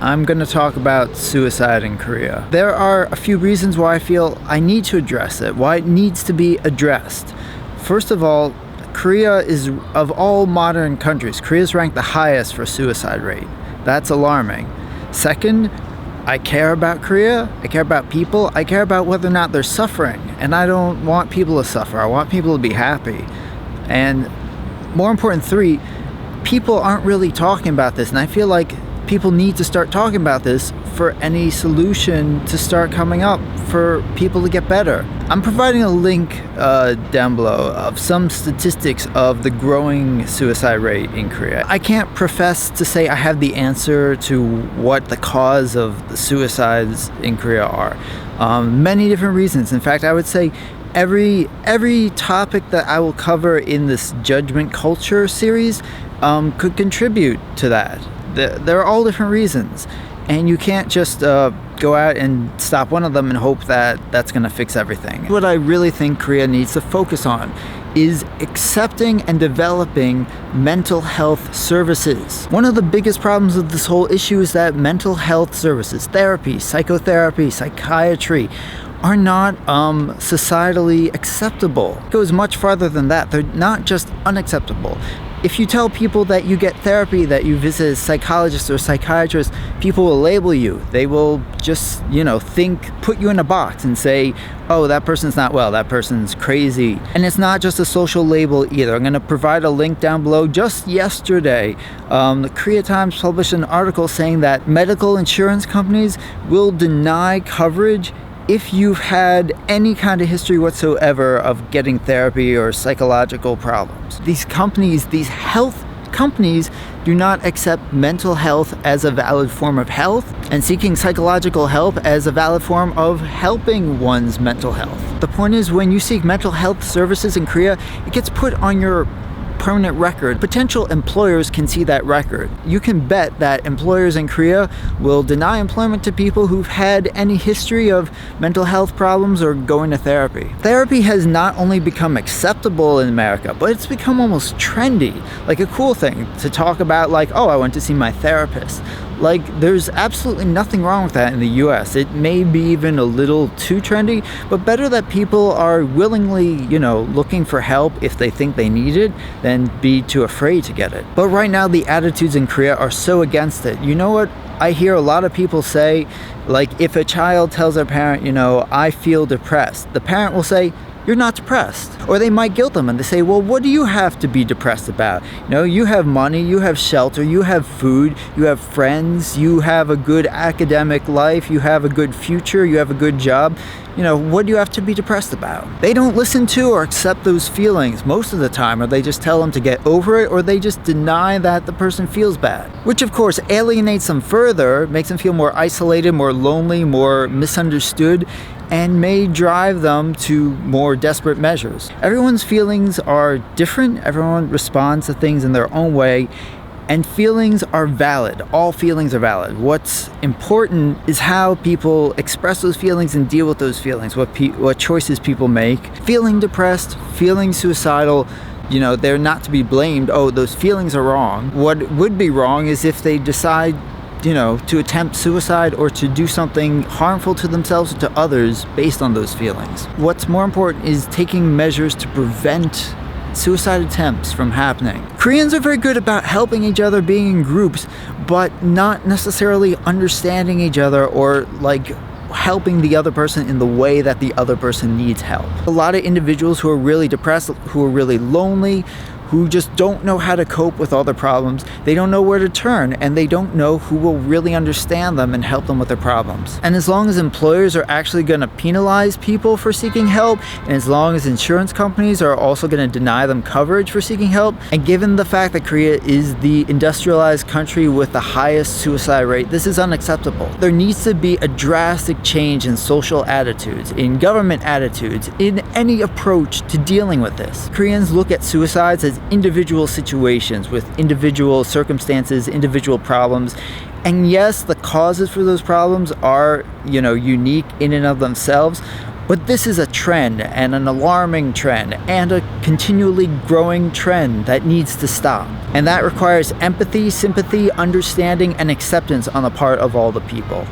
I'm going to talk about suicide in Korea. There are a few reasons why I feel I need to address it, why it needs to be addressed. First of all, Korea is, of all modern countries, Korea is ranked the highest for suicide rate. That's alarming. Second, I care about Korea, I care about people, I care about whether or not they're suffering, and I don't want people to suffer, I want people to be happy. And more important, three, people aren't really talking about this, and I feel like people need to start talking about this for any solution to start coming up for people to get better. I'm providing a link down below of some statistics of the growing suicide rate in Korea. I can't profess to say I have the answer to what the cause of the suicides in Korea are. Many different reasons. In fact, I would say every topic that I will cover in this judgment culture series could contribute to that. There are all different reasons, and you can't just go out and stop one of them and hope that that's going to fix everything. What I really think Korea needs to focus on is accepting and developing mental health services. One of the biggest problems of this whole issue is that mental health services, therapy, psychotherapy, psychiatry, are not societally acceptable. It goes much farther than that. They're not just unacceptable. If you tell people that you get therapy, that you visit a psychologist or psychiatrist, people will label you. They will just, put you in a box and say, oh, that person's not well, that person's crazy. And it's not just a social label either. I'm going to provide a link down below. Just yesterday, the Korea Times published an article saying that medical insurance companies will deny coverage if you've had any kind of history whatsoever of getting therapy or psychological problems. These companies, these health companies, do not accept mental health as a valid form of health and seeking psychological help as a valid form of helping one's mental health. The point is, when you seek mental health services in Korea, it gets put on your permanent record. Potential employers can see that record. You can bet that employers in Korea will deny employment to people who've had any history of mental health problems or going to therapy. Therapy has not only become acceptable in America, but it's become almost trendy, like a cool thing to talk about, like, oh, I went to see my therapist. Like, there's absolutely nothing wrong with that in the US. It may be even a little too trendy, but better that people are willingly, looking for help if they think they need it than be too afraid to get it. But right now, the attitudes in Korea are so against it. You know what? I hear a lot of people say, like, if a child tells their parent, I feel depressed, the parent will say, you're not depressed. Or they might guilt them and they say, well, what do you have to be depressed about? You have money, you have shelter, you have food, you have friends, you have a good academic life, you have a good future, you have a good job. What do you have to be depressed about? They don't listen to or accept those feelings most of the time, or they just tell them to get over it, or they just deny that the person feels bad. Which of course alienates them further, makes them feel more isolated, more lonely, more misunderstood, and may drive them to more desperate measures. Everyone's feelings are different. Everyone responds to things in their own way, and feelings are valid. All feelings are valid. What's important is how people express those feelings and deal with those feelings, what choices people make. Feeling depressed, feeling suicidal, they're not to be blamed. Oh, those feelings are wrong. What would be wrong is if they decide to attempt suicide or to do something harmful to themselves or to others based on those feelings. What's more important is taking measures to prevent suicide attempts from happening. Koreans are very good about helping each other, being in groups, but not necessarily understanding each other or helping the other person in the way that the other person needs help. A lot of individuals who are really depressed, who are really lonely, who just don't know how to cope with all their problems. They don't know where to turn, and they don't know who will really understand them and help them with their problems. And as long as employers are actually going to penalize people for seeking help, and as long as insurance companies are also going to deny them coverage for seeking help, and given the fact that Korea is the industrialized country with the highest suicide rate, this is unacceptable. There needs to be a drastic change in social attitudes, in government attitudes, in any approach to dealing with this. Koreans look at suicides as individual situations with individual circumstances, individual problems. And yes, the causes for those problems are, unique in and of themselves, But this is a trend, and an alarming trend, and a continually growing trend that needs to stop. And that requires empathy, sympathy, understanding, and acceptance on the part of all the people.